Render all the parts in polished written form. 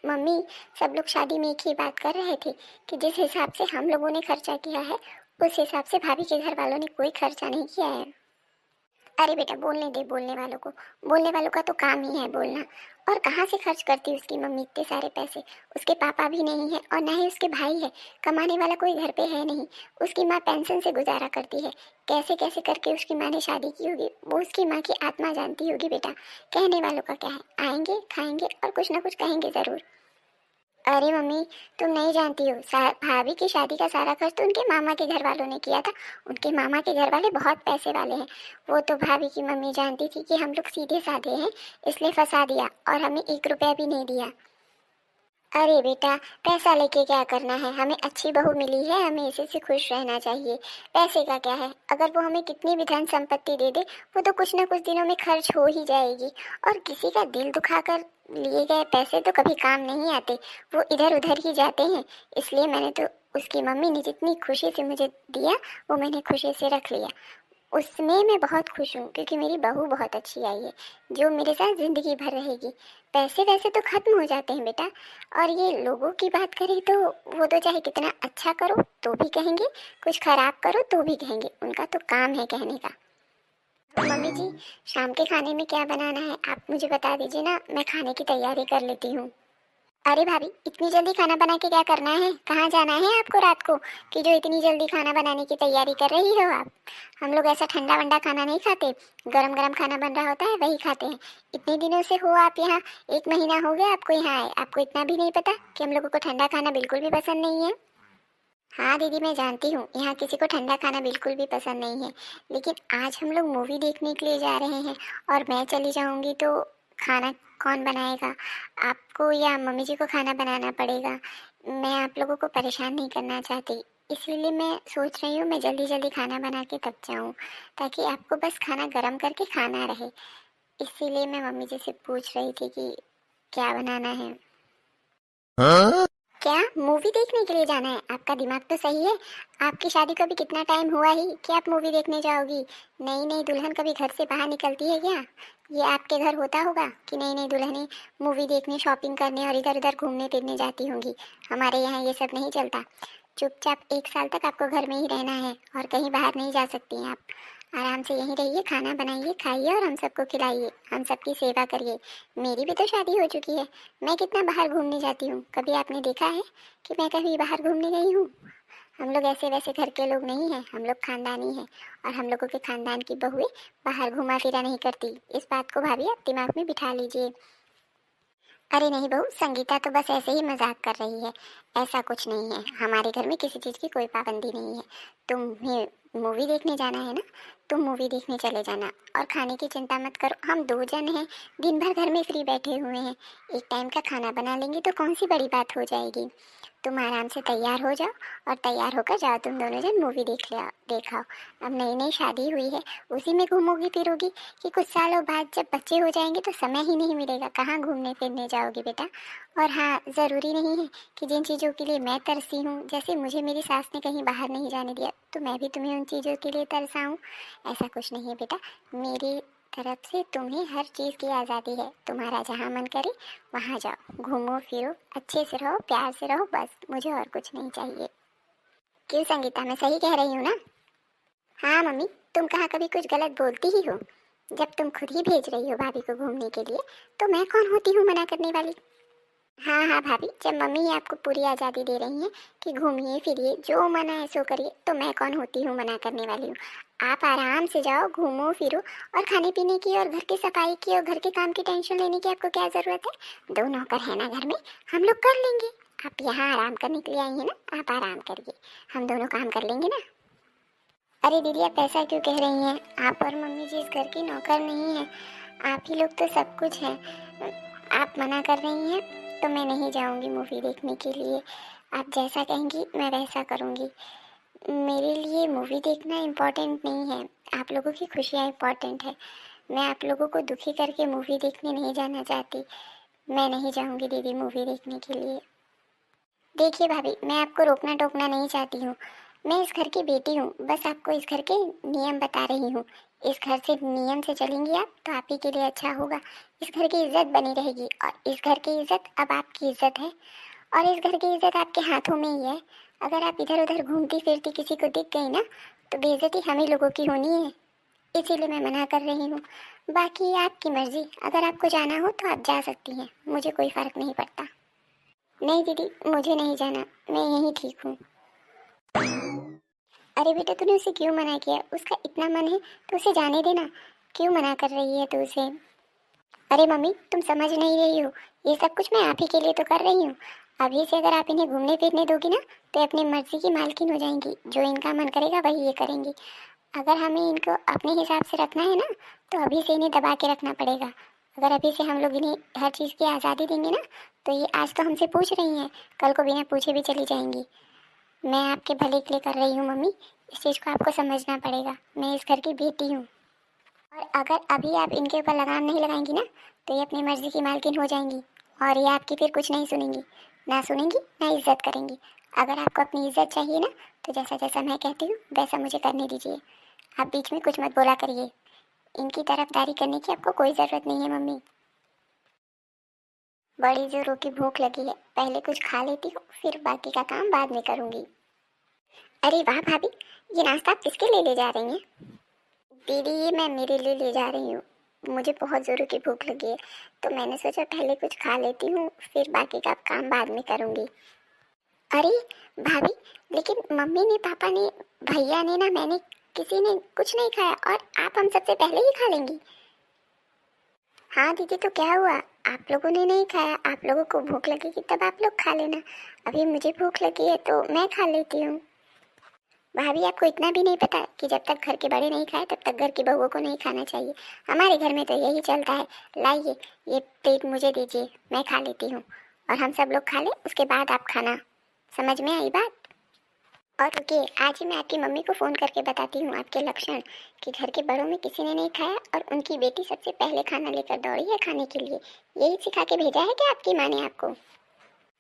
Mummy, सब लोग शादी में एक ही बात कर रहे थे कि जिस हिसाब से हम लोगों ने खर्चा किया है उस हिसाब से भाभी के घर वालों ने कोई खर्चा नहीं किया है। अरे बेटा, बोलने दे बोलने वालों को। बोलने वालों का तो काम ही है बोलना। और कहाँ से खर्च करती उसकी मम्मी इतने सारे पैसे? उसके पापा भी नहीं है और ना ही उसके भाई है। कमाने वाला कोई घर पे है नहीं। उसकी माँ पेंशन से गुजारा करती है। कैसे कैसे करके उसकी माँ ने शादी की होगी, वो उसकी माँ की आत्मा जानती होगी बेटा। कहने वालों का क्या है, आएंगे खाएंगे और कुछ ना कुछ कहेंगे जरूर। अरे मम्मी, तुम नहीं जानती हो, भाभी की शादी का सारा खर्च तो उनके मामा के घर वालों ने किया था। उनके मामा के घर वाले बहुत पैसे वाले हैं। वो तो भाभी की मम्मी जानती थी कि हम लोग सीधे साधे हैं, इसलिए फंसा दिया और हमें 1 रुपया भी नहीं दिया। अरे बेटा, पैसा लेके क्या करना है? हमें अच्छी बहू मिली है, हमें इसी से खुश रहना चाहिए। पैसे का क्या है? अगर वो हमें कितनी भी धन संपत्ति दे दे, वो तो कुछ ना कुछ दिनों में खर्च हो ही जाएगी। और किसी का दिल दुखाकर लिए गए पैसे तो कभी काम नहीं आते, वो इधर उधर ही जाते हैं। इसलिए मैंने तो, उसकी मम्मी ने जितनी खुशी से मुझे दिया वो मैंने खुशी से रख लिया। उसमें मैं बहुत खुश हूँ क्योंकि मेरी बहू बहुत अच्छी आई है, जो मेरे साथ ज़िंदगी भर रहेगी। पैसे वैसे तो ख़त्म हो जाते हैं बेटा। और ये लोगों की बात करें तो वो तो चाहे कितना अच्छा करो तो भी कहेंगे, कुछ खराब करो तो भी कहेंगे, उनका तो काम है कहने का। मम्मी जी, शाम के खाने में क्या बनाना है आप मुझे बता दीजिए ना, मैं खाने की तैयारी कर लेती हूँ। अरे भाभी, इतनी जल्दी खाना बना के क्या करना है? कहाँ जाना है आपको रात को कि जो इतनी जल्दी खाना बनाने की तैयारी कर रही हो आप? हम लोग ऐसा ठंडा वंडा खाना नहीं खाते, गरम गरम खाना बन रहा होता है वही खाते हैं। इतने दिनों से हो आप यहाँ, 1 महीना हो गया आपको यहाँ आए, आपको इतना भी नहीं पता कि हम लोगों को ठंडा खाना बिल्कुल भी पसंद नहीं है? हाँ दीदी, मैं जानती हूँ यहाँ किसी को ठंडा खाना बिल्कुल भी पसंद नहीं है, लेकिन आज हम लोग मूवी देखने के लिए जा रहे हैं और मैं चली जाऊँगी तो खाना कौन बनाएगा? आपको या मम्मी जी को खाना बनाना पड़ेगा। मैं आप लोगों को परेशान नहीं करना चाहती, इसीलिए मैं सोच रही हूँ मैं जल्दी जल्दी खाना बना के तब जाऊँ, ताकि आपको बस खाना गर्म करके खाना रहे। इसीलिए मैं मम्मी जी से पूछ रही थी कि क्या बनाना है। क्या मूवी देखने के लिए जाना है? आपका दिमाग तो सही है। आपकी शादी को अभी कितना टाइम हुआ ही कि आप मूवी देखने जाओगी? नई नई दुल्हन कभी घर से बाहर निकलती है क्या? ये आपके घर होता होगा कि नई नई दुल्हनें मूवी देखने, शॉपिंग करने और इधर उधर घूमने फिरने जाती होंगी। हमारे यहाँ ये सब नहीं चलता। चुपचाप 1 साल तक आपको घर में ही रहना है और कहीं बाहर नहीं जा सकती हैं आप। आराम से यहीं रहिए, खाना बनाइए, खाइए और हम सबको खिलाइए, हम सबकी सेवा करिए। मेरी भी तो शादी हो चुकी है, मैं कितना बाहर घूमने जाती हूँ? कभी आपने देखा है कि मैं कभी बाहर घूमने गई हूँ? हम लोग ऐसे वैसे घर के लोग नहीं हैं, हम लोग खानदानी हैं और हम लोगों के खानदान की बहुएं बाहर घुमा फिरा नहीं करती। इस बात को भाभी आप दिमाग में बिठा लीजिए। अरे नहीं बहू, संगीता तो बस ऐसे ही मजाक कर रही है। ऐसा कुछ नहीं है, हमारे घर में किसी चीज़ की कोई पाबंदी नहीं है। तुम्हें मूवी देखने जाना है ना, तुम मूवी देखने चले जाना और खाने की चिंता मत करो। हम 2 जन हैं, दिन भर घर में फ्री बैठे हुए हैं, एक टाइम का खाना बना लेंगे तो कौन सी बड़ी बात हो जाएगी। तुम आराम से तैयार हो जाओ और तैयार होकर जाओ, तुम दोनों जन मूवी देखाओ। अब नई नई शादी हुई है, उसी में घूमोगी फिरोगी कि कुछ सालों बाद जब बच्चे हो जाएंगे तो समय ही नहीं मिलेगा, कहाँ घूमने फिरने जाओगी बेटा। और हाँ, ज़रूरी नहीं है कि जिन चीज़ों के लिए मैं तरसी हूँ, जैसे मुझे मेरी सास ने कहीं बाहर नहीं जाने दिया तो मैं भी तुम्हें उन चीज़ों के लिए तरसाऊँ। ऐसा कुछ नहीं है बेटा, मेरी तरफ से तुम्हें हर चीज़ की आज़ादी है। तुम्हारा जहाँ मन करे वहाँ जाओ, घूमो फिरो, अच्छे से रहो, प्यार से रहो, बस मुझे और कुछ नहीं चाहिए। क्यों संगीता, मैं सही कह रही हूँ ना? हाँ मम्मी, तुम कहाँ कभी कुछ गलत बोलती ही हो? जब तुम खुद ही भेज रही हो भाभी को घूमने के लिए तो मैं कौन होती हूँ मना करने वाली? हाँ हाँ भाभी, जब मम्मी ही आपको पूरी आज़ादी दे रही हैं कि घूमिए फिरिए, जो मना है सो करिए, तो मैं कौन होती हूँ मना करने वाली हूँ? आप आराम से जाओ, घूमो फिरो और खाने पीने की और घर की सफाई की और घर के काम की टेंशन लेने की आपको क्या ज़रूरत है? 2 नौकर है ना घर में, हम लोग कर लेंगे। आप यहाँ आराम करने के लिए आई हैं ना, आप आराम करिए, हम दोनों काम कर लेंगे ना। अरे दीदी, आप ऐसा क्यों कह रही हैं? आप और मम्मी जी इस घर की नौकर नहीं हैं, आप ही लोग तो सब कुछ हैं। आप मना कर रही हैं तो मैं नहीं जाऊंगी मूवी देखने के लिए। आप जैसा कहेंगी मैं वैसा करूंगी। मेरे लिए मूवी देखना इम्पोर्टेंट नहीं है, आप लोगों की खुशियाँ इम्पोर्टेंट है। मैं आप लोगों को दुखी करके मूवी देखने नहीं जाना चाहती। मैं नहीं जाऊंगी दीदी मूवी देखने के लिए। देखिए भाभी, मैं आपको रोकना टोकना नहीं चाहती हूँ, मैं इस घर की बेटी हूँ, बस आपको इस घर के नियम बता रही हूँ इस घर से नियम से चलेंगी आप तो आप ही के लिए अच्छा होगा। इस घर की इज्जत बनी रहेगी और इस घर की इज्जत अब आपकी इज्जत है और इस घर की इज्जत आपके हाथों में ही है। अगर आप इधर उधर घूमती फिरती किसी को दिख गई ना तो बेइज्जती हम ही लोगों की होनी है, इसीलिए मैं मना कर रही हूँ। बाकी आपकी मर्जी, अगर आपको जाना हो तो आप जा सकती हैं, मुझे कोई फ़र्क नहीं पड़ता। नहीं दीदी, मुझे नहीं जाना, मैं यहीं ठीक हूँ। अरे बेटा, तूने उसे क्यों मना किया? उसका इतना मन है तो उसे जाने देना। क्यों मना कर रही है तू उसे? अरे मम्मी, तुम समझ नहीं रही हो, ये सब कुछ मैं आप ही के लिए तो कर रही हूँ। अभी से अगर आप इन्हें घूमने फिरने दोगी ना तो अपनी मर्जी की मालकिन हो जाएंगी, जो इनका मन करेगा वही ये करेंगी। अगर हमें इनको अपने हिसाब से रखना है ना तो अभी से इन्हें दबा के रखना पड़ेगा। अगर अभी से हम लोग इन्हें हर चीज़ की आज़ादी देंगे ना तो ये आज तो हमसे पूछ रही हैं, कल को बिना पूछे भी चली जाएंगी। मैं आपके भले के लिए कर रही हूँ मम्मी, इस चीज़ को आपको समझना पड़ेगा। मैं इस घर की बेटी हूँ और अगर अभी आप इनके ऊपर लगाम नहीं लगाएंगी ना तो ये अपनी मर्जी की मालकिन हो जाएंगी और ये आपकी फिर कुछ नहीं सुनेंगी, ना सुनेंगी ना इज्जत करेंगी। अगर आपको अपनी इज्जत चाहिए ना तो जैसा जैसा मैं कहती हूँ वैसा मुझे करने दीजिए। आप बीच में कुछ मत बोला करिए। इनकी तरफदारी करने की आपको कोई ज़रूरत नहीं है मम्मी। बड़ी जोरों की भूख लगी है, पहले कुछ खा लेती हूँ फिर बाकी का काम बाद में करूँगी। अरे वाह भाभी, ये नाश्ता आप किसके लिए ले जा रही हैं? दीदी, ये मैं मेरे लिए ले जा रही हूँ। मुझे बहुत ज़ोरों की भूख लगी है तो मैंने सोचा पहले कुछ खा लेती हूँ फिर बाकी का काम बाद में करूँगी। अरे भाभी, लेकिन मम्मी ने, पापा ने, भैया ने ना, मैंने, किसी ने कुछ नहीं खाया और आप हम सबसे पहले ही खा लेंगी? हाँ दीदी, तो क्या हुआ? आप लोगों ने नहीं खाया, आप लोगों को भूख लगेगी तब आप लोग खा लेना। अभी मुझे भूख लगी है तो मैं खा लेती हूँ। भाभी, आपको इतना भी नहीं पता कि जब तक घर के बड़े नहीं खाए तब तक घर की बहुओं को नहीं खाना चाहिए। हमारे घर में तो यही चलता है। लाइए, ये प्लेट मुझे दीजिए, मैं खा लेती हूँ और हम सब लोग खा लें, उसके बाद आप खाना। समझ में आई बात? और रुकिए, आज ही मैं आपकी मम्मी को फ़ोन करके बताती हूँ आपके लक्षण, कि घर के बड़ों में किसी ने नहीं खाया और उनकी बेटी सबसे पहले खाना लेकर दौड़ी है खाने के लिए। यही सिखा के भेजा है कि आपकी माँ ने आपको?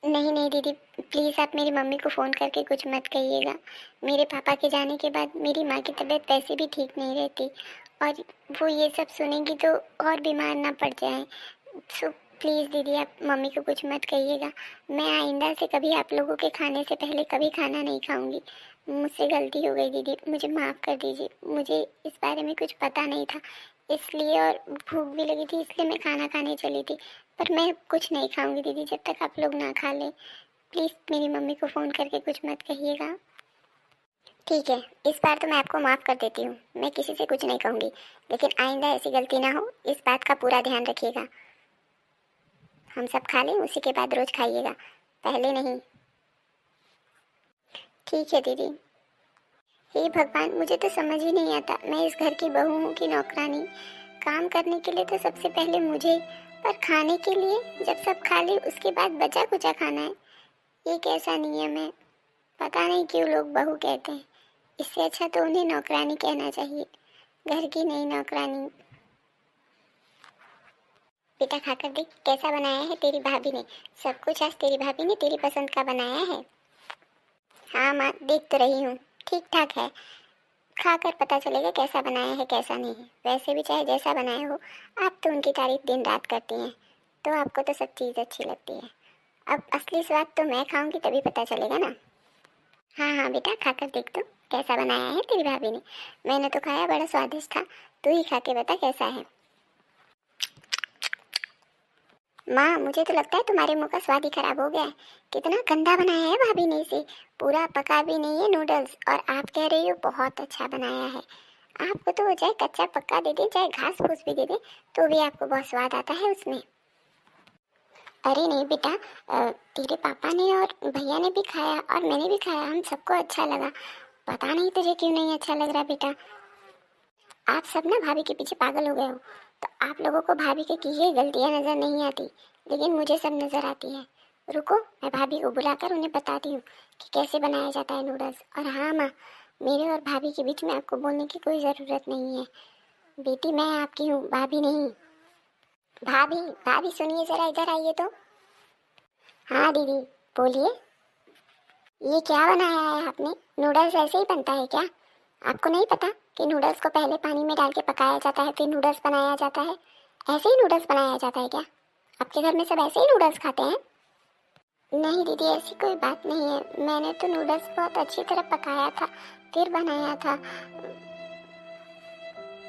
नहीं नहीं दीदी, प्लीज़ आप मेरी मम्मी को फ़ोन करके कुछ मत कहिएगा। मेरे पापा के जाने के बाद मेरी माँ की तबीयत वैसे भी ठीक नहीं रहती और वो ये सब सुनेंगी तो और बीमार ना पड़ जाए। सो प्लीज़ दीदी, आप मम्मी को कुछ मत कहिएगा। मैं आइंदा से कभी आप लोगों के खाने से पहले कभी खाना नहीं खाऊंगी। मुझसे गलती हो गई दीदी, मुझे माफ़ कर दीजिए। मुझे इस बारे में कुछ पता नहीं था इसलिए, और भूख भी लगी थी इसलिए मैं खाना खाने चली थी। पर मैं कुछ नहीं खाऊंगी दीदी जब तक आप लोग ना खा लें। प्लीज़ मेरी मम्मी को फ़ोन करके कुछ मत कहिएगा। ठीक है, इस बार तो मैं आपको माफ़ कर देती हूँ, मैं किसी से कुछ नहीं कहूँगी, लेकिन आइंदा ऐसी गलती ना हो, इस बात का पूरा ध्यान रखिएगा। हम सब खा लें उसी के बाद रोज़ खाइएगा, पहले नहीं। ठीक है दीदी। हे भगवान, मुझे तो समझ ही नहीं आता, मैं इस घर की बहू हूँ कि नौकरानी? काम करने के लिए तो सबसे पहले मुझे, पर खाने के लिए जब सब खा ले उसके बाद बचा कुचा खाना है। ये कैसा नियम है? पता नहीं क्यों लोग बहू कहते हैं। इससे अच्छा तो उन्हें नौकरानी कहना चाहिए, घर की नहीं नौकरानी। बेटा, खाकर देख कैसा बनाया है तेरी भाभी ने। सब कुछ आज तेरी भाभी ने तेरी पसंद का बनाया है। हाँ माँ, देख तो रही हूँ, ठीक ठाक है। खाकर पता चलेगा कैसा बनाया है कैसा नहीं है। वैसे भी चाहे जैसा बनाया हो, आप तो उनकी तारीफ दिन रात करती हैं, तो आपको तो सब चीज़ अच्छी लगती है। अब असली स्वाद तो मैं खाऊंगी तभी पता चलेगा ना। हाँ हाँ बेटा, खाकर देख तो कैसा बनाया है तेरी भाभी ने। मैंने तो खाया, बड़ा स्वादिष्ट था। तू ही खा के बता कैसा है। माँ, मुझे तो लगता है तुम्हारे मुंह का स्वाद ही खराब हो गया है। कितना गंदा बनाया है भाभी ने इसे। पूरा पका भी नहीं है नूडल्स, और आप कह रही हो बहुत अच्छा बनाया है। आपको तो चाहे कच्चा पक्का दे दे, चाहे घास फूस भी दे दे, तो भी आपको बहुत स्वाद आता है उसमें। अरे नहीं बेटा, तेरे पापा ने और भैया ने भी खाया और मैंने भी खाया, हम सबको अच्छा लगा। पता नहीं तुझे क्यों नहीं अच्छा लग रहा बेटा। आप सब ना भाभी के पीछे पागल हो गए हो। तो आप लोगों को भाभी के की गई गलतियाँ नज़र नहीं आती, लेकिन मुझे सब नज़र आती है। रुको, मैं भाभी को बुलाकर उन्हें बताती हूँ कि कैसे बनाया जाता है नूडल्स। और हाँ माँ, मेरे और भाभी के बीच में आपको बोलने की कोई ज़रूरत नहीं है। बेटी मैं आपकी हूँ, भाभी नहीं। भाभी, भाभी सुनिए ज़रा, इधर आइए तो। हाँ दीदी, बोलिए। ये क्या बनाया है आपने? नूडल्स ऐसे ही बनता है क्या? आपको नहीं पता? कि नूडल्स को पहले पानी में डाल के पकाया जाता है फिर नूडल्स बनाया जाता है? ऐसे ही नूडल्स बनाया जाता है क्या? आपके घर में सब ऐसे ही नूडल्स खाते हैं? नहीं दीदी, ऐसी कोई बात नहीं है। मैंने तो नूडल्स बहुत अच्छी तरह पकाया था फिर बनाया था।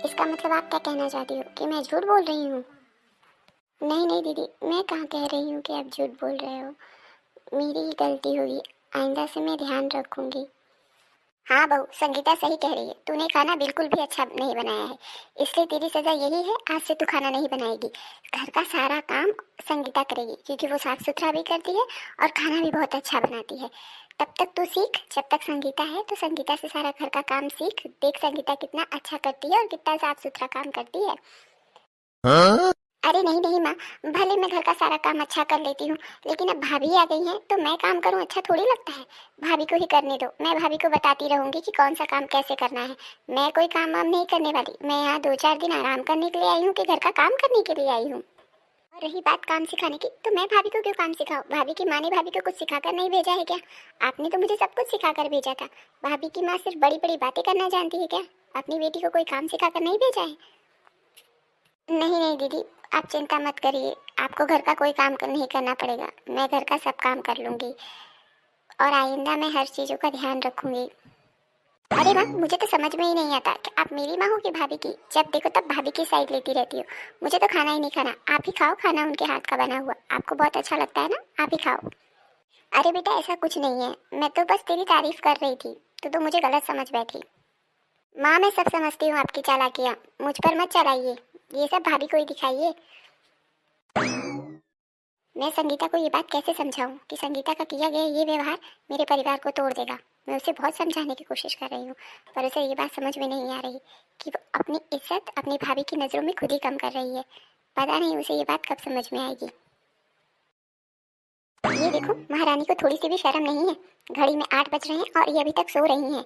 इसका मतलब आप क्या कहना चाहती हो कि मैं झूठ बोल रही हूँ? नहीं नहीं दीदी, मैं कहाँ कह रही हूँ कि आप झूठ बोल रहे हो। मेरी ही गलती होगी, आइंदा से मैं ध्यान रखूंगी। हाँ बहू, संगीता सही कह रही है। तूने खाना बिल्कुल भी अच्छा नहीं बनाया है, इसलिए तेरी सजा यही है, आज से तू खाना नहीं बनाएगी। घर का सारा काम संगीता करेगी क्योंकि वो साफ सुथरा भी करती है और खाना भी बहुत अच्छा बनाती है। तब तक तू सीख, जब तक संगीता है तो संगीता से सारा घर का काम सीख। देख संगीता कितना अच्छा करती है और कितना साफ सुथरा काम करती है। अरे नहीं नहीं माँ, भले मैं घर का सारा काम अच्छा कर लेती हूँ, लेकिन अब भाभी आ गई हैं तो मैं काम करूँ अच्छा थोड़ी लगता है। भाभी को ही करने दो, मैं भाभी को बताती रहूंगी कि कौन सा काम कैसे करना है। मैं कोई काम वाम नहीं करने वाली, मैं यहाँ 2-4 दिन आराम करने के लिए आई हूँ कि घर का काम करने के लिए आई हूँ। और रही बात काम सिखाने की, तो मैं भाभी को क्यों काम सिखाऊं? भाभी की माँ ने भाभी को कुछ सिखाकर नहीं भेजा है क्या? आपने तो मुझे सब कुछ सिखाकर भेजा था। भाभी की माँ सिर्फ बड़ी बड़ी बातें करना जानती है क्या? अपनी बेटी को कोई काम सिखाकर नहीं भेजा है? नहीं नहीं दीदी, आप चिंता मत करिए, आपको घर का कोई काम नहीं करना पड़ेगा। मैं घर का सब काम कर लूँगी और आइंदा मैं हर चीज़ों का ध्यान रखूँगी। अरे माँ, मुझे तो समझ में ही नहीं आता कि आप मेरी माँ हो कि भाभी की। जब देखो तब भाभी की साइड लेती रहती हो। मुझे तो खाना ही नहीं खाना, आप ही खाओ खाना उनके हाथ का बना हुआ। आपको बहुत अच्छा लगता है ना, आप ही खाओ। अरे बेटा, ऐसा कुछ नहीं है, मैं तो बस तेरी तारीफ कर रही थी, तो मुझे गलत समझ बैठी। माँ, मैं सब समझती हूँ आपकी चालाकियाँ, मुझ पर मत चलाइए, ये सब भाभी को ही दिखाइए। मैं संगीता को ये बात कैसे समझाऊं कि संगीता का किया गया ये व्यवहार मेरे परिवार को तोड़ देगा। मैं उसे बहुत समझाने की कोशिश कर रही हूँ, पर उसे ये बात समझ में नहीं आ रही कि वो अपनी इज्जत अपनी भाभी की नज़रों में खुद ही कम कर रही है। पता नहीं उसे ये बात कब समझ में आएगी। ये देखो, महारानी को थोड़ी सी भी शर्म नहीं है। घड़ी में 8 बज रहे हैं और ये अभी तक सो रही हैं।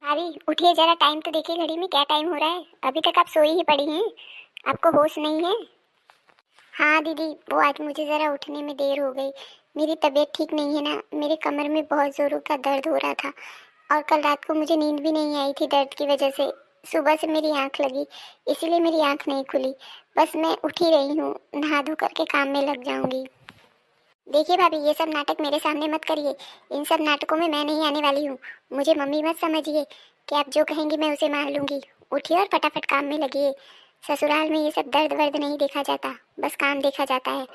भाभी उठिए जरा, टाइम तो देखिए घड़ी में, क्या टाइम हो रहा है? अभी तक आप सोई ही पड़ी हैं, आपको होश नहीं है? हाँ दीदी, वो आज मुझे ज़रा उठने में देर हो गई। मेरी तबीयत ठीक नहीं है ना, मेरे कमर में बहुत ज़ोरों का दर्द हो रहा था और कल रात को मुझे नींद भी नहीं आई थी दर्द की वजह से। सुबह से मेरी आंख लगी, इसीलिए मेरी आंख नहीं खुली। बस मैं उठ ही रही हूँ, नहा धो करके काम में लग जाऊंगी। देखिए भाभी, ये सब नाटक मेरे सामने मत करिए, इन सब नाटकों में मैं नहीं आने वाली हूँ। मुझे मम्मी मत समझिए कि आप जो कहेंगी मैं उसे मान लूँगी। उठिए और फटाफट काम में लगिए। ससुराल में ये सब दर्द वर्द नहीं देखा जाता, बस काम देखा जाता है,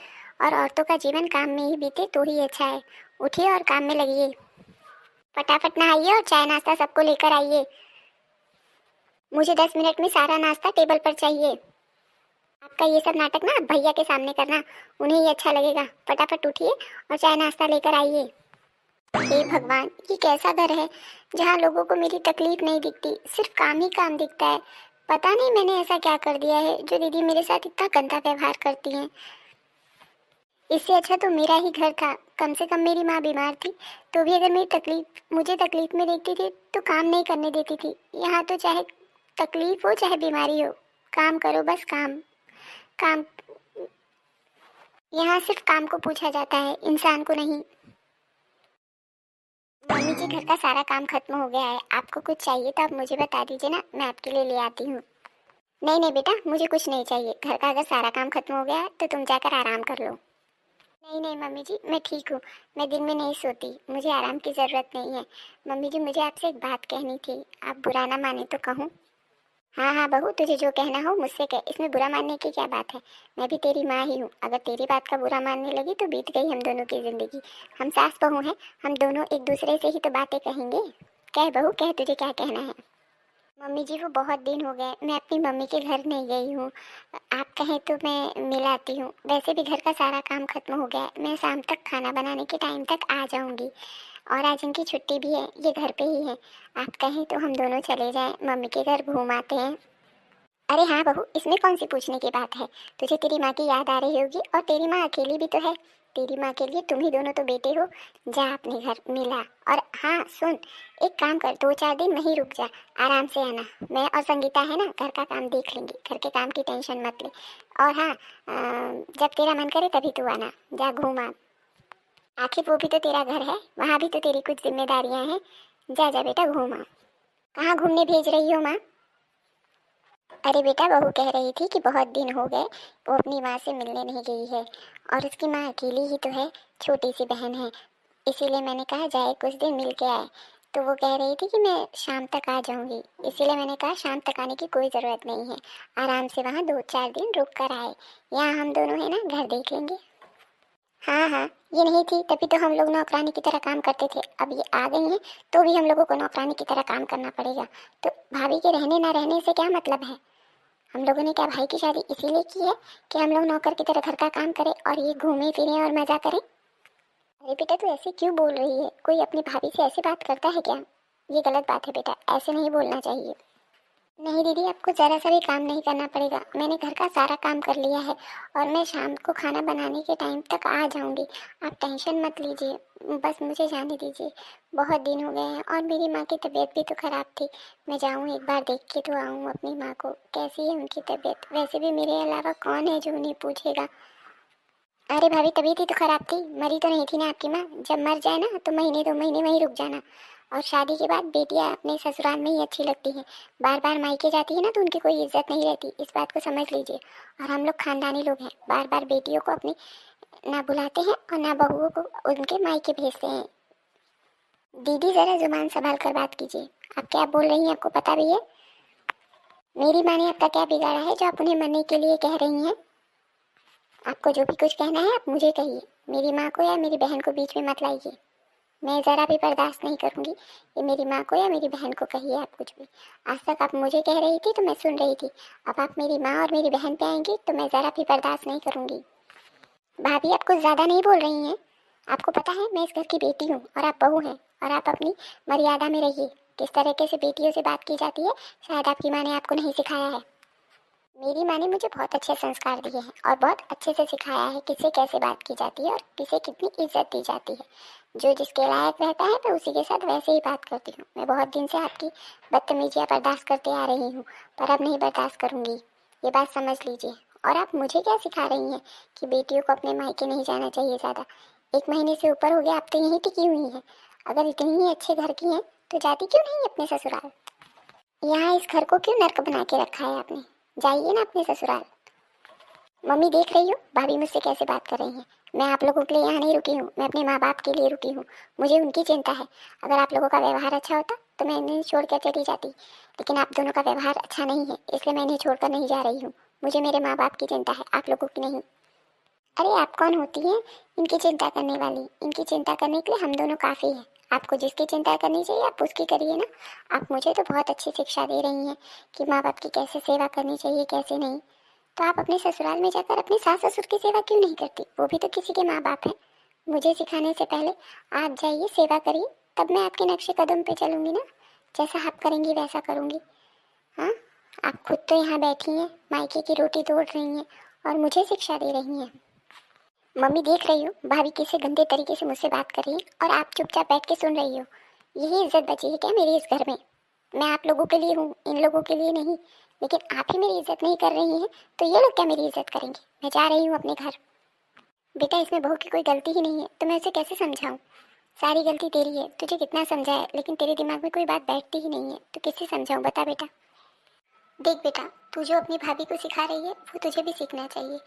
और औरतों का जीवन काम में ही बीते तो ही अच्छा है। उठिए और काम में लगिए, फटाफट नहाइए और चाय नाश्ता सबको लेकर आइए। मुझे 10 मिनट में सारा नाश्ता टेबल पर चाहिए। आपका ये सब नाटक ना भैया के सामने करना, उन्हें ही अच्छा लगेगा। फटाफट उठिए और चाय नाश्ता लेकर आइए। हे भगवान, ये कैसा घर है जहाँ लोगों को मेरी तकलीफ नहीं दिखती, सिर्फ काम ही काम दिखता है। पता नहीं मैंने ऐसा क्या कर दिया है जो दीदी मेरे साथ इतना गंदा व्यवहार करती हैं। इससे अच्छा तो मेरा ही घर था, कम से कम मेरी माँ बीमार थी तो भी अगर मुझे तकलीफ में देखती थी तो काम नहीं करने देती थी। यहाँ तो चाहे तकलीफ हो चाहे बीमारी हो, काम करो, बस काम काम। यहाँ सिर्फ काम को पूछा जाता है, इंसान को नहीं। मम्मी जी, घर का सारा काम खत्म हो गया है, आपको कुछ चाहिए तो आप मुझे बता दीजिए ना, मैं आपके लिए ले आती हूँ। नहीं नहीं बेटा, मुझे कुछ नहीं चाहिए। घर का अगर सारा काम खत्म हो गया है तो तुम जाकर आराम कर लो। नहीं नहीं मम्मी जी, मैं ठीक हूँ, मैं दिन में नहीं सोती, मुझे आराम की ज़रूरत नहीं है। मम्मी जी, मुझे आपसे एक बात कहनी थी, आप बुरा ना माने तो कहूँ? हाँ हाँ बहू, तुझे जो कहना हो मुझसे कह, इसमें बुरा मानने की क्या बात है? मैं भी तेरी माँ ही हूँ, अगर तेरी बात का बुरा मानने लगी तो बीत गई हम दोनों की ज़िंदगी। हम सास बहू हैं, हम दोनों एक दूसरे से ही तो बातें कहेंगे। कह बहू कह, तुझे क्या कहना है? मम्मी जी, वो बहुत दिन हो गए, मैं अपनी मम्मी के घर नहीं गई हूँ। आप कहें तो मैं मिल आती हूँ। वैसे भी घर का सारा काम खत्म हो गया है, मैं शाम तक खाना बनाने के टाइम तक आ जाऊँगी। और आज इनकी छुट्टी भी है, ये घर पे ही है। आप कहें तो हम दोनों चले जाएं, मम्मी के घर घूम आते हैं। अरे हाँ बहू, इसमें कौन सी पूछने की बात है? तुझे तेरी माँ की याद आ रही होगी और तेरी माँ अकेली भी तो है। तेरी माँ के लिए तुम ही दोनों तो बेटे हो। जा अपने घर मिला। और हाँ सुन, एक काम कर, 2-4 दिन वहीं रुक जा, आराम से आना। मैं और संगीता है ना, घर का काम देख लेंगे, घर के काम की टेंशन मत ले। और हाँ, जब तेरा मन करे तभी तू आना, जा घूम आ। आखिर वो भी तो तेरा घर है, वहाँ भी तो तेरी कुछ जिम्मेदारियाँ हैं। जा जा बेटा, घूम आ। कहाँ घूमने भेज रही हो माँ? अरे बेटा, बहू कह रही थी कि बहुत दिन हो गए वो अपनी माँ से मिलने नहीं गई है, और उसकी माँ अकेली ही तो है, छोटी सी बहन है। इसीलिए मैंने कहा जाए कुछ दिन मिल के आए। तो वो कह रही थी कि मैं शाम तक आ जाऊंगी, इसीलिए मैंने कहा शाम तक आने की कोई ज़रूरत नहीं है, आराम से वहाँ 2-4 दिन रुक कर आए। यहाँ हम दोनों है ना, घर देख लेंगे। हाँ हाँ, ये नहीं थी तभी तो हम लोग नौकरानी की तरह काम करते थे, अब ये आ गई हैं तो भी हम लोगों को नौकरानी की तरह काम करना पड़ेगा। तो भाभी के रहने ना रहने से क्या मतलब है? हम लोगों ने क्या भाई की शादी इसीलिए की है कि हम लोग नौकर की तरह घर का काम करें और ये घूमे फिरें और मजा करें? अरे बेटा, तू ऐसे क्यों बोल रही है? कोई अपनी भाभी से ऐसे बात करता है क्या? ये गलत बात है बेटा, ऐसे नहीं बोलना चाहिए। नहीं दीदी, आपको ज़रा सा भी काम नहीं करना पड़ेगा, मैंने घर का सारा काम कर लिया है और मैं शाम को खाना बनाने के टाइम तक आ जाऊंगी। आप टेंशन मत लीजिए, बस मुझे जाने दीजिए। बहुत दिन हो गए हैं और मेरी माँ की तबीयत भी तो ख़राब थी। मैं जाऊँ एक बार देख के तो आऊँ अपनी माँ को, कैसी है उनकी तबीयत। वैसे भी मेरे अलावा कौन है जो उन्हें पूछेगा। अरे भाभी, तबीयत ही तो खराब थी, मरी तो नहीं थी ना आपकी माँ। जब मर जाए ना तो महीने 2 महीने वहीं रुक जाना। और शादी के बाद बेटियाँ अपने ससुराल में ही अच्छी लगती हैं। बार बार मायके जाती है ना तो उनकी कोई इज्जत नहीं रहती, इस बात को समझ लीजिए। और हम लोग खानदानी लोग हैं, बार बार बेटियों को अपनी ना बुलाते हैं और ना बहुओं को उनके मायके भेजते हैं। दीदी, ज़रा जुबान संभाल कर बात कीजिए। आप क्या बोल रही हैं, आपको पता भी है? मेरी माँ ने आपका क्या बिगाड़ा है जो आप उन्हें मरने के लिए कह रही हैं? आपको जो भी कुछ कहना है आप मुझे कहिए, मेरी माँ को या मेरी बहन को बीच में मत लाइए। मैं ज़रा भी बर्दाश्त नहीं करूँगी ये मेरी माँ को या मेरी बहन को कहिए आप कुछ भी। आज तक आप मुझे कह रही थी तो मैं सुन रही थी, अब आप मेरी माँ और मेरी बहन पे आएंगी तो मैं ज़रा भी बर्दाश्त नहीं करूँगी। भाभी, आप कुछ ज़्यादा नहीं बोल रही हैं? आपको पता है मैं इस घर की बेटी हूँ और आप बहू हैं, और आप अपनी मर्यादा में रहिए। किस तरीके से बेटियों से बात की जाती है शायद आपकी माँ ने आपको नहीं सिखाया है। मेरी माँ ने मुझे बहुत अच्छे संस्कार दिए हैं और बहुत अच्छे से सिखाया है किससे कैसे बात की जाती है और किसे कितनी इज्जत दी जाती है। जो जिसके लायक रहता है मैं उसी के साथ वैसे ही बात करती हूँ। मैं बहुत दिन से आपकी बदतमीजियाँ बर्दाश्त करते आ रही हूँ, पर अब नहीं बर्दाश्त करूँगी, ये बात समझ लीजिए। और आप मुझे क्या सिखा रही हैं कि बेटियों को अपने मायके नहीं जाना चाहिए ज़्यादा? 1 महीने से ऊपर हो गया आप तो यहीं टिकी हुई हैं। अगर इतनी ही अच्छे घर की हैं तो जाती क्यों नहीं अपने ससुराल? यहाँ इस घर को क्यों नर्क बना के रखा है आपने? जाइए ना अपने ससुराल। मम्मी, देख रही हो भाभी मुझसे कैसे बात कर रही हैं? मैं आप लोगों के लिए यहाँ नहीं रुकी हूँ, मैं अपने माँ बाप के लिए रुकी हूँ। मुझे उनकी चिंता है। अगर आप लोगों का व्यवहार अच्छा होता तो मैं इन्हें छोड़ कर चली जाती, लेकिन आप दोनों का व्यवहार अच्छा नहीं है, इसलिए मैं इन्हें छोड़कर नहीं जा रही हूँ। मुझे मेरे माँ बाप की चिंता है, आप लोगों की नहीं। अरे, आप कौन होती हैं इनकी चिंता करने वाली? इनकी चिंता करने के लिए हम दोनों काफ़ी हैं। आपको जिसकी चिंता करनी चाहिए आप उसकी करिए ना। आप मुझे तो बहुत अच्छी शिक्षा दे रही हैं कि माँ बाप की कैसे सेवा करनी चाहिए कैसे नहीं। तो आप अपने ससुराल में जाकर अपने सास ससुर की सेवा क्यों नहीं करती? वो भी तो किसी के माँ बाप हैं। मुझे सिखाने से पहले आप जाइए, सेवा करिए, तब मैं आपके नक्शे कदम पे चलूँगी ना। जैसा आप करेंगी वैसा करूँगी। हाँ, आप खुद तो यहाँ बैठी हैं, मायके की रोटी तोड़ रही हैं और मुझे शिक्षा दे रही हैं। मम्मी, देख रही हो भाभी कैसे गंदे तरीके से मुझसे बात कर रही है और आप चुपचाप बैठ के सुन रही हो। यही इज्जत बची है क्या मेरी इस घर में? मैं आप लोगों के लिए हूँ, इन लोगों के लिए नहीं। लेकिन आप ही मेरी इज्जत नहीं कर रही हैं तो ये लोग क्या मेरी इज्जत करेंगे? मैं जा रही हूँ अपने घर। बेटा, इसमें बहू की कोई गलती ही नहीं है तो मैं उसे कैसे समझाऊँ? सारी गलती तेरी है, तुझे कितना समझाया लेकिन तेरे दिमाग में कोई बात बैठती ही नहीं है, तो किससे समझाऊँ बता बेटा। देख बेटा, तू जो अपनी भाभी को सिखा रही है वो तुझे भी सीखना चाहिए।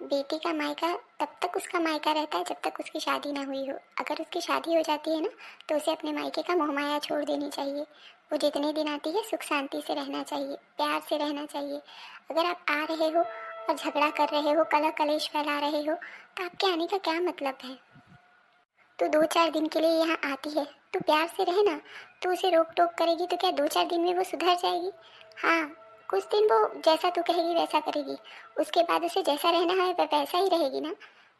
बेटी का मायका तब तक उसका मायका रहता है जब तक उसकी शादी ना हुई हो। अगर उसकी शादी हो जाती है ना तो उसे अपने मायके का मोह माया छोड़ देनी चाहिए। वो जितने दिन आती है सुख शांति से रहना चाहिए, प्यार से रहना चाहिए। अगर आप आ रहे हो और झगड़ा कर रहे हो, कलह कलेश फैला रहे हो, तो आपके आने का क्या मतलब है? तो 2-4 दिन के लिए यहाँ आती है तो प्यार से रहे ना। तो उसे रोक टोक करेगी तो क्या 2-4 दिन में वो सुधर जाएगी? हाँ, कुछ दिन वो जैसा तू कहेगी वैसा करेगी, उसके बाद उसे जैसा रहना है वह वैसा ही रहेगी ना।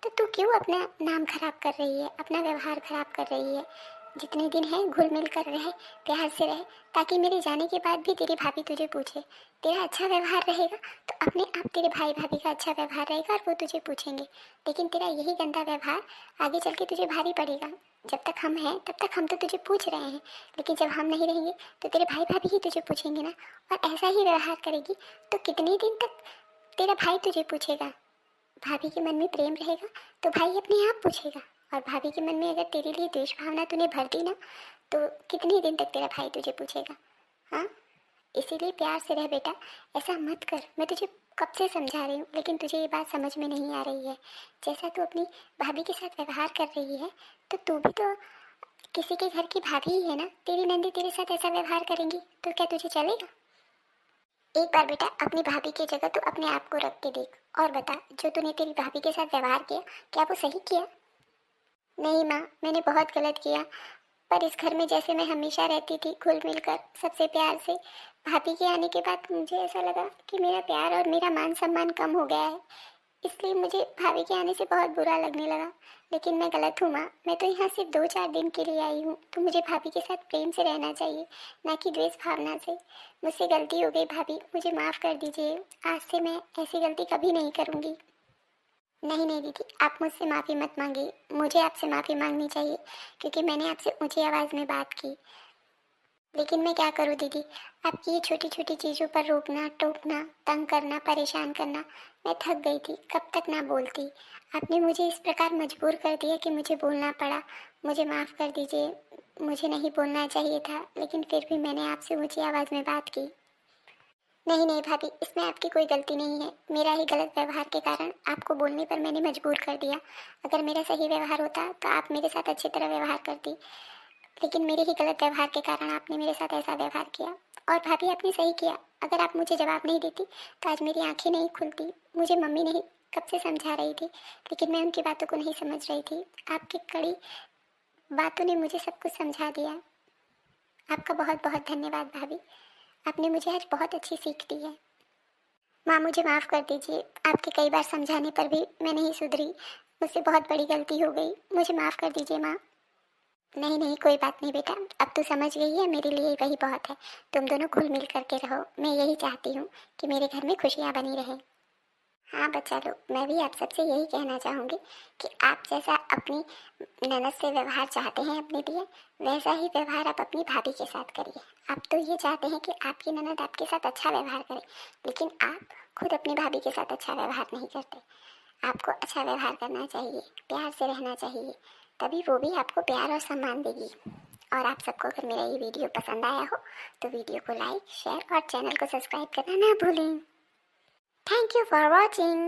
तो तू क्यों अपना नाम खराब कर रही है, अपना व्यवहार खराब कर रही है? जितने दिन है घुल मिल कर रहे, प्यार से रहे, ताकि मेरे जाने के बाद भी तेरी भाभी तुझे पूछे। तेरा अच्छा व्यवहार रहेगा तो अपने आप तेरे भाई भाभी का अच्छा व्यवहार रहेगा और वो तुझे पूछेंगे। लेकिन तेरा यही गंदा व्यवहार आगे चल के तुझे भारी पड़ेगा। जब तक हम हैं तब तक हम तो तुझे पूछ रहे हैं, लेकिन जब हम नहीं रहेंगे तो तेरे भाई भाभी ही तुझे पूछेंगे ना। और ऐसा ही व्यवहार करेगी तो कितने दिन तक तेरा भाई तुझे पूछेगा? भाभी के मन में प्रेम रहेगा तो भाई अपने आप पूछेगा, और भाभी के मन में अगर तेरे लिए द्वेष भावना तूने भर दी ना तो कितने दिन तक तेरा भाई तुझे पूछेगा? हाँ, इसीलिए प्यार से रह बेटा, ऐसा मत कर। मैं तुझे कब से समझा रही हूँ, लेकिन तुझे ये बात समझ में नहीं आ रही है। जैसा तू अपनी भाभी के साथ व्यवहार कर रही है, तो तू भी तो किसी के घर की भाभी ही है ना। तेरी नंदी तेरे साथ ऐसा व्यवहार करेंगी तो क्या तुझे चलेगा? एक बार बेटा अपनी भाभी की जगह तू अपने आप को रख के देख और बता, जो तूने तेरी भाभी के साथ व्यवहार किया, क्या वो सही किया? नहीं माँ, मैंने बहुत गलत किया। पर इस घर में जैसे मैं हमेशा रहती थी घुल मिल कर सबसे प्यार से, भाभी के आने के बाद मुझे ऐसा लगा कि मेरा प्यार और मेरा मान सम्मान कम हो गया है। इसलिए मुझे भाभी के आने से बहुत बुरा लगने लगा। लेकिन मैं गलत हूँ माँ, मैं तो यहाँ सिर्फ 2-4 दिन के लिए आई हूँ, तो मुझे भाभी के साथ प्रेम से रहना चाहिए, ना कि द्वेष भावना से। मुझसे गलती हो गई भाभी, मुझे माफ़ कर दीजिए। आज से मैं ऐसी गलती कभी नहीं करूँगी। नहीं नहीं दीदी, आप मुझसे माफ़ी मत मांगिए, मुझे आपसे माफ़ी मांगनी चाहिए, क्योंकि मैंने आपसे ऊंची आवाज़ में बात की। लेकिन मैं क्या करूँ दीदी, आपकी ये छोटी छोटी चीज़ों पर रोकना टोकना तंग करना परेशान करना, मैं थक गई थी, कब तक ना बोलती। आपने मुझे इस प्रकार मजबूर कर दिया कि मुझे बोलना पड़ा। मुझे माफ़ कर दीजिए, मुझे नहीं बोलना चाहिए था, लेकिन फिर भी मैंने आपसे ऊंची आवाज़ में बात की। नहीं नहीं भाभी, इसमें आपकी कोई गलती नहीं है। मेरा ही गलत व्यवहार के कारण आपको बोलने पर मैंने मजबूर कर दिया। अगर मेरा सही व्यवहार होता तो आप मेरे साथ अच्छी तरह व्यवहार करती, लेकिन मेरे ही गलत व्यवहार के कारण आपने मेरे साथ ऐसा व्यवहार किया। और भाभी आपने सही किया, अगर आप मुझे जवाब नहीं देती तो आज मेरी आंखें नहीं खुलती। मुझे मम्मी नहीं कब से समझा रही थी, लेकिन मैं उनकी बातों को नहीं समझ रही थी। आपकी कड़ी बातों ने मुझे सब कुछ समझा दिया। आपका बहुत बहुत धन्यवाद भाभी, आपने मुझे आज बहुत अच्छी सीख दी है। माँ मुझे माफ़ कर दीजिए, आपके कई बार समझाने पर भी मैं नहीं सुधरी। मुझसे बहुत बड़ी गलती हो गई, मुझे माफ़ कर दीजिए माँ। नहीं नहीं कोई बात नहीं बेटा, अब तू समझ गई है, मेरे लिए वही बहुत है। तुम दोनों घुल मिल करके रहो, मैं यही चाहती हूँ कि मेरे घर में खुशियाँ बनी रहें। हाँ बच्चा लोग, मैं भी आप सबसे यही कहना चाहूँगी कि आप जैसा अपनी ननद से व्यवहार चाहते हैं अपने लिए, वैसा ही व्यवहार आप अपनी भाभी के साथ करिए। आप तो ये चाहते हैं कि आपकी ननद आपके साथ अच्छा व्यवहार करे, लेकिन आप खुद अपनी भाभी के साथ अच्छा व्यवहार नहीं करते। आपको अच्छा व्यवहार करना चाहिए, प्यार से रहना चाहिए, तभी वो भी आपको प्यार और सम्मान देगी। और आप सबको अगर मेरा ये वीडियो पसंद आया हो तो वीडियो को लाइक शेयर और चैनल को सब्सक्राइब करना ना भूलें। Thank you for watching.